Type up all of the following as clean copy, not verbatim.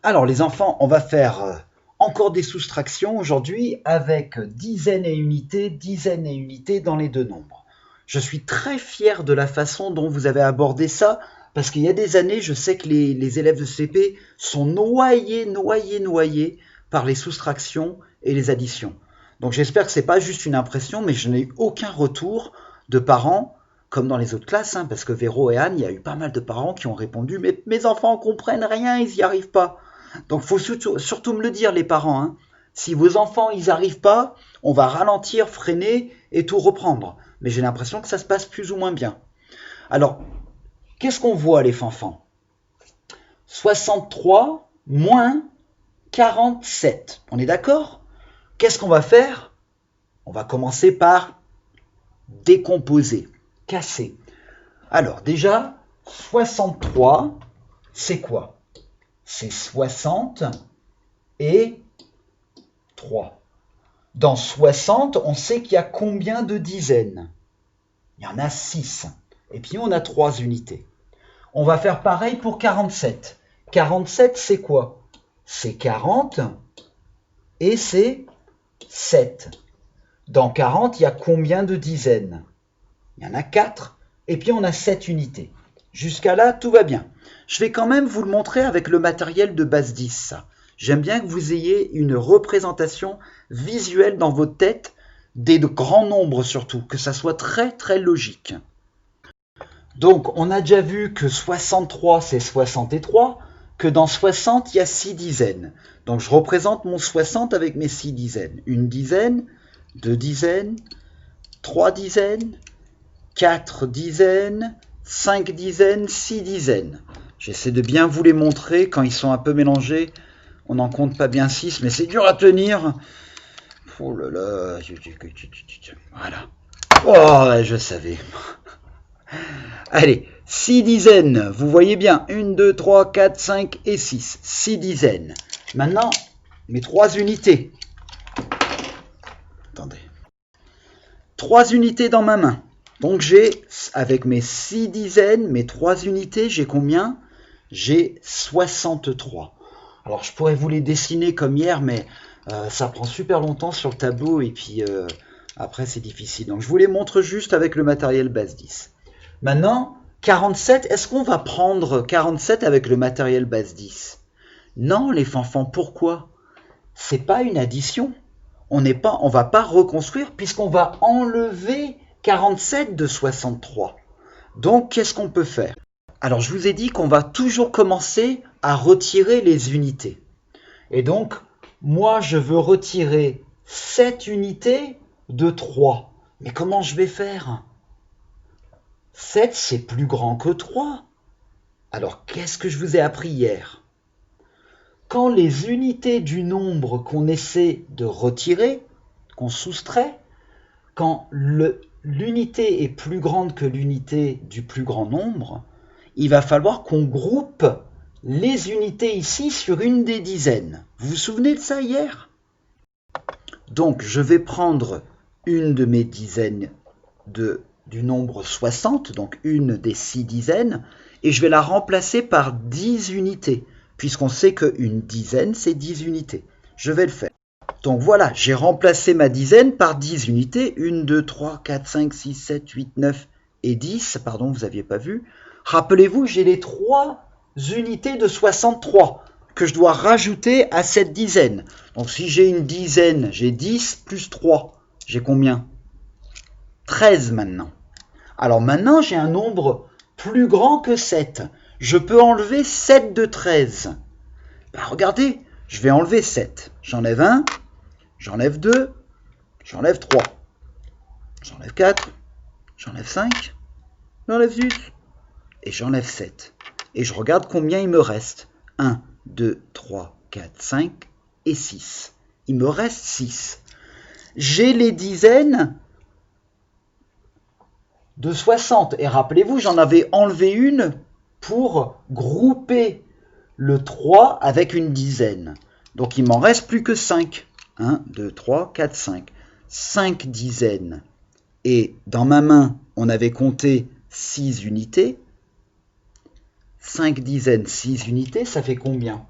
Alors les enfants, on va faire encore des soustractions aujourd'hui avec dizaines et unités dans les deux nombres. Je suis très fier de la façon dont vous avez abordé ça, parce qu'il y a des années, je sais que les élèves de CP sont noyés par les soustractions et les additions. Donc j'espère que ce n'est pas juste une impression, mais je n'ai eu aucun retour de parents, comme dans les autres classes, parce que Véro et Anne, il y a eu pas mal de parents qui ont répondu « Mais mes enfants ne comprennent rien, ils n'y arrivent pas ». Donc il faut surtout me le dire les parents. Si vos enfants ils n'arrivent pas, on va ralentir, freiner et tout reprendre. Mais j'ai l'impression que ça se passe plus ou moins bien. Alors, qu'est-ce qu'on voit les fanfans? 63 moins 47. On est d'accord? Qu'est-ce qu'on va faire? On va commencer par décomposer, casser. Alors déjà, 63, c'est quoi? C'est 60 et 3. Dans 60, on sait qu'il y a combien de dizaines? Il y en a 6. Et puis on a 3 unités. On va faire pareil pour 47. 47, c'est quoi? C'est 40 et c'est 7. Dans 40, il y a combien de dizaines? Il y en a 4. Et puis on a 7 unités. Jusqu'à là, tout va bien. Je vais quand même vous le montrer avec le matériel de base 10, ça. J'aime bien que vous ayez une représentation visuelle dans votre tête des grands nombres surtout, que ça soit très très logique. Donc on a déjà vu que 63 c'est 63, que dans 60 il y a 6 dizaines. Donc je représente mon 60 avec mes 6 dizaines. Une dizaine, 2 dizaines, 3 dizaines, 4 dizaines, 5 dizaines, 6 dizaines. J'essaie de bien vous les montrer. Quand ils sont un peu mélangés, on n'en compte pas bien 6, mais c'est dur à tenir. Oh là là. Voilà. Oh, je savais. Allez, 6 dizaines. Vous voyez bien. 1, 2, 3, 4, 5 et 6. 6 dizaines. Maintenant, mes 3 unités. Attendez. 3 unités dans ma main. Donc j'ai, avec mes 6 dizaines, mes 3 unités, j'ai combien? J'ai 63. Alors je pourrais vous les dessiner comme hier, mais ça prend super longtemps sur le tableau et puis après c'est difficile. Donc je vous les montre juste avec le matériel base 10. Maintenant, 47, est-ce qu'on va prendre 47 avec le matériel base 10? Non les fanfans, pourquoi? C'est pas une addition. On va pas reconstruire puisqu'on va enlever 47 de 63. Donc, qu'est-ce qu'on peut faire? Alors, je vous ai dit qu'on va toujours commencer à retirer les unités. Et donc, moi, je veux retirer 7 unités de 3. Mais comment je vais faire? 7, c'est plus grand que 3. Alors, qu'est-ce que je vous ai appris hier? Quand les unités du nombre qu'on essaie de retirer, qu'on soustrait, quand l'unité est plus grande que l'unité du plus grand nombre, il va falloir qu'on groupe les unités ici sur une des dizaines. Vous vous souvenez de ça hier? Donc je vais prendre une de mes dizaines du nombre 60, donc une des 6 dizaines, et je vais la remplacer par 10 unités, puisqu'on sait qu'une dizaine c'est 10 unités. Je vais le faire. Donc voilà, j'ai remplacé ma dizaine par 10 unités. 1, 2, 3, 4, 5, 6, 7, 8, 9 et 10. Pardon, vous n'aviez pas vu. Rappelez-vous, j'ai les 3 unités de 63 que je dois rajouter à cette dizaine. Donc si j'ai une dizaine, j'ai 10 plus 3. J'ai combien? 13 maintenant. Alors maintenant, j'ai un nombre plus grand que 7. Je peux enlever 7 de 13. Ben, regardez, je vais enlever 7. J'enlève 1. J'enlève 2, j'enlève 3, j'enlève 4, j'enlève 5, j'enlève 8 et j'enlève 7. Et je regarde combien il me reste. 1, 2, 3, 4, 5 et 6. Il me reste 6. J'ai les dizaines de 60. Et rappelez-vous, j'en avais enlevé une pour grouper le 3 avec une dizaine. Donc il m'en reste plus que 5. 1, 2, 3, 4, 5. 5 dizaines. Et dans ma main, on avait compté 6 unités. 5 dizaines, 6 unités, ça fait combien?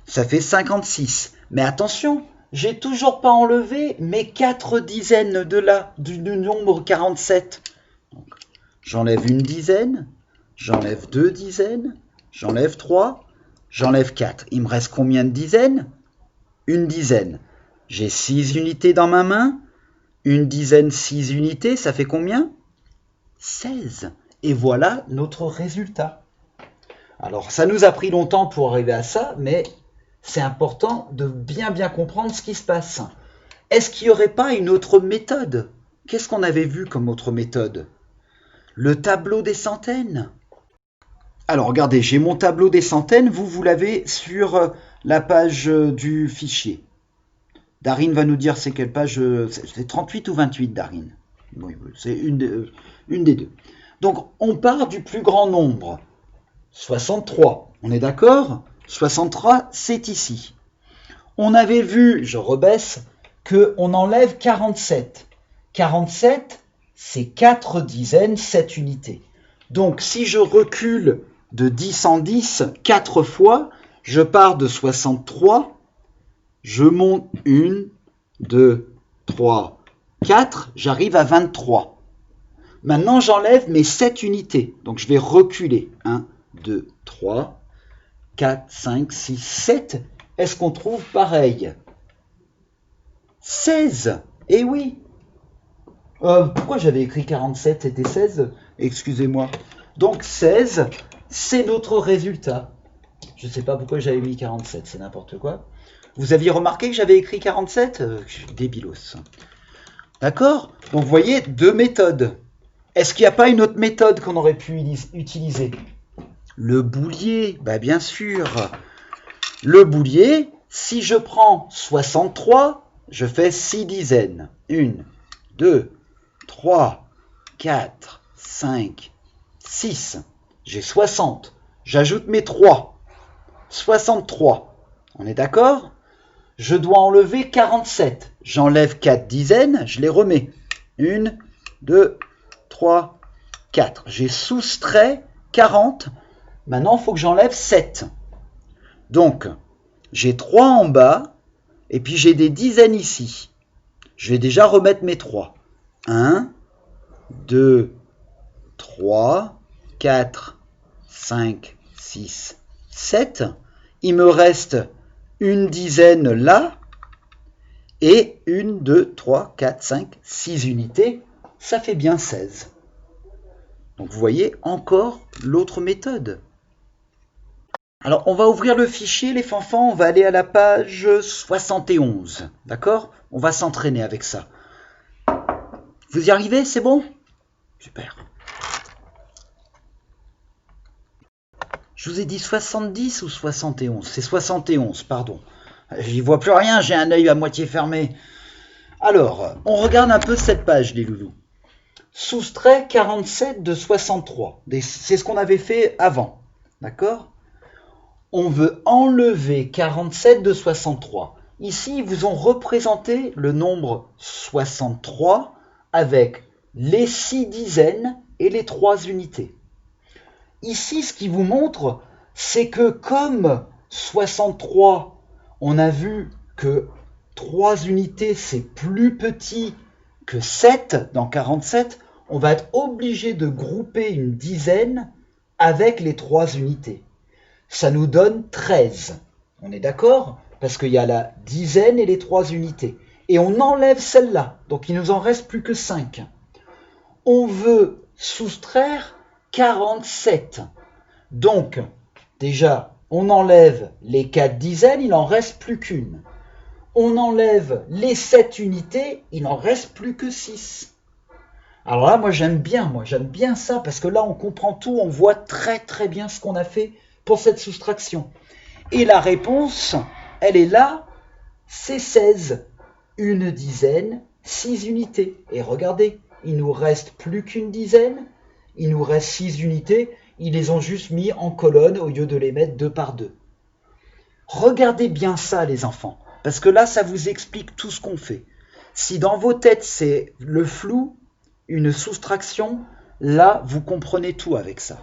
ça fait 56. Mais attention, j'ai toujours pas enlevé mes 4 dizaines de là, du nombre 47. Donc, j'enlève une dizaine, j'enlève 2 dizaines, j'enlève 3, j'enlève 4. Il me reste combien de dizaines? Une dizaine. J'ai 6 unités dans ma main. Une dizaine, 6 unités, ça fait combien? 16. Et voilà notre résultat. Alors, ça nous a pris longtemps pour arriver à ça, mais c'est important de bien comprendre ce qui se passe. Est-ce qu'il n'y aurait pas une autre méthode? Qu'est-ce qu'on avait vu comme autre méthode? Le tableau des centaines. Alors, regardez, j'ai mon tableau des centaines, vous l'avez sur la page du fichier. Darine va nous dire c'est quelle page, c'est 38 ou 28, Darine. Oui, c'est une des deux. Donc, on part du plus grand nombre, 63. On est d'accord? 63, c'est ici. On avait vu, je rebaisse, qu'on enlève 47. 47, c'est 4 dizaines, 7 unités. Donc, si je recule de 10 en 10, 4 fois, je pars de 63, je monte 1, 2, 3, 4, j'arrive à 23. Maintenant, j'enlève mes 7 unités. Donc, je vais reculer. 1, 2, 3, 4, 5, 6, 7. Est-ce qu'on trouve pareil? 16. Eh oui. Pourquoi j'avais écrit 47, c'était 16? Excusez-moi. Donc, 16, c'est notre résultat. Je ne sais pas pourquoi j'avais mis 47, c'est n'importe quoi. Vous aviez remarqué que j'avais écrit 47? Je suis débilos. D'accord? Donc, vous voyez, deux méthodes. Est-ce qu'il n'y a pas une autre méthode qu'on aurait pu utiliser? Le boulier, bah bien sûr. Le boulier, si je prends 63, je fais 6 dizaines. 1, 2, 3, 4, 5, 6. J'ai 60. J'ajoute mes 3. 63. On est d'accord? Je dois enlever 47. J'enlève 4 dizaines, je les remets. 1, 2, 3, 4. J'ai soustrait 40. Maintenant, il faut que j'enlève 7. Donc, j'ai 3 en bas, et puis j'ai des dizaines ici. Je vais déjà remettre mes 3. 1, 2, 3, 4, 5, 6, 7. Il me reste une dizaine là, et 1, 2, 3, 4, 5, 6 unités. Ça fait bien 16. Donc vous voyez encore l'autre méthode. Alors on va ouvrir le fichier les fanfans, on va aller à la page 71. D'accord? On va s'entraîner avec ça. Vous y arrivez? C'est bon? Super. Je vous ai dit 70 ou 71? C'est 71, pardon. J'y vois plus rien, j'ai un œil à moitié fermé. Alors, on regarde un peu cette page, les loulous. Soustrait 47 de 63. C'est ce qu'on avait fait avant. D'accord? On veut enlever 47 de 63. Ici, ils vous ont représenté le nombre 63 avec les 6 dizaines et les 3 unités. Ici, ce qui vous montre, c'est que comme 63, on a vu que 3 unités, c'est plus petit que 7 dans 47, on va être obligé de grouper une dizaine avec les 3 unités. Ça nous donne 13. On est d'accord? Parce qu'il y a la dizaine et les 3 unités. Et on enlève celle-là, donc il ne nous en reste plus que 5. On veut soustraire 47. Donc, déjà, on enlève les 4 dizaines, il n'en reste plus qu'une. On enlève les 7 unités, il n'en reste plus que 6. Alors là, moi j'aime bien ça, parce que là on comprend tout, on voit très très bien ce qu'on a fait pour cette soustraction. Et la réponse, elle est là, c'est 16. Une dizaine, 6 unités. Et regardez, il nous reste plus qu'une dizaine, il nous reste 6 unités, ils les ont juste mis en colonne au lieu de les mettre 2 par 2. Regardez bien ça les enfants, parce que là ça vous explique tout ce qu'on fait. Si dans vos têtes c'est le flou, une soustraction, là vous comprenez tout avec ça.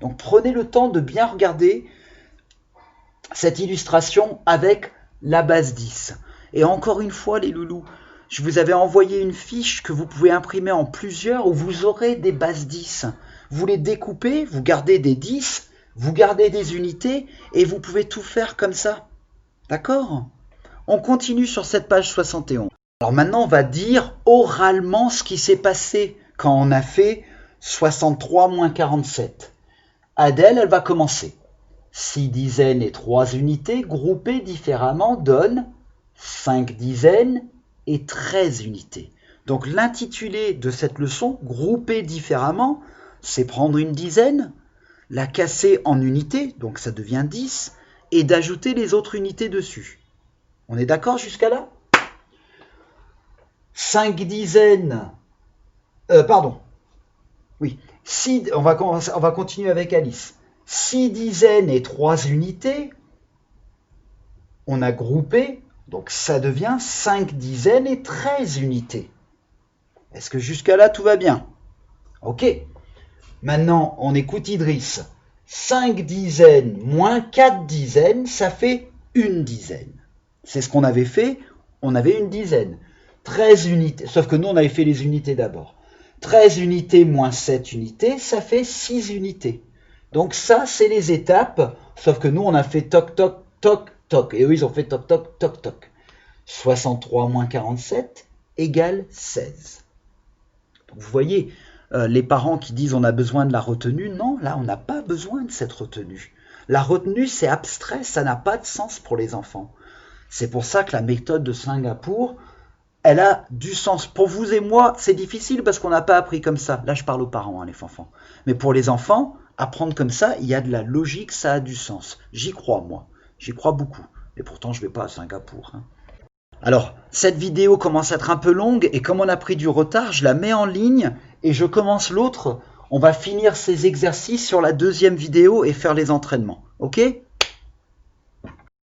Donc prenez le temps de bien regarder cette illustration avec la base 10. Et encore une fois, les loulous, je vous avais envoyé une fiche que vous pouvez imprimer en plusieurs où vous aurez des bases 10. Vous les découpez, vous gardez des 10, vous gardez des unités et vous pouvez tout faire comme ça. D'accord? On continue sur cette page 71. Alors maintenant, on va dire oralement ce qui s'est passé quand on a fait 63 moins 47. Adèle, elle va commencer. 6 dizaines et 3 unités groupées différemment donnent 5 dizaines et 13 unités. Donc l'intitulé de cette leçon, groupée différemment, c'est prendre une dizaine, la casser en unités, donc ça devient 10, et d'ajouter les autres unités dessus. On est d'accord jusqu'à là? 5 dizaines... Oui, on va continuer avec Alice. 6 dizaines et 3 unités, on a groupé, donc ça devient 5 dizaines et 13 unités. Est-ce que jusqu'à là, tout va bien? Ok. Maintenant, on écoute Idriss. 5 dizaines moins 4 dizaines, ça fait une dizaine. C'est ce qu'on avait fait, on avait une dizaine. 13 unités, sauf que nous, on avait fait les unités d'abord. 13 unités moins 7 unités, ça fait 6 unités. Donc ça, c'est les étapes, sauf que nous, on a fait toc, toc, toc, toc. Et eux, ils ont fait toc, toc, toc, toc. 63 moins 47 égale 16. Donc vous voyez, les parents qui disent on a besoin de la retenue, non, là, on n'a pas besoin de cette retenue. La retenue, c'est abstrait, ça n'a pas de sens pour les enfants. C'est pour ça que la méthode de Singapour, elle a du sens. Pour vous et moi, c'est difficile parce qu'on n'a pas appris comme ça. Là, je parle aux parents, hein, les enfants. Mais pour les enfants, apprendre comme ça, il y a de la logique, ça a du sens. J'y crois, moi. J'y crois beaucoup. Et pourtant, je ne vais pas à Singapour. Hein. Alors, cette vidéo commence à être un peu longue et comme on a pris du retard, je la mets en ligne et je commence l'autre. On va finir ces exercices sur la deuxième vidéo et faire les entraînements. Ok ?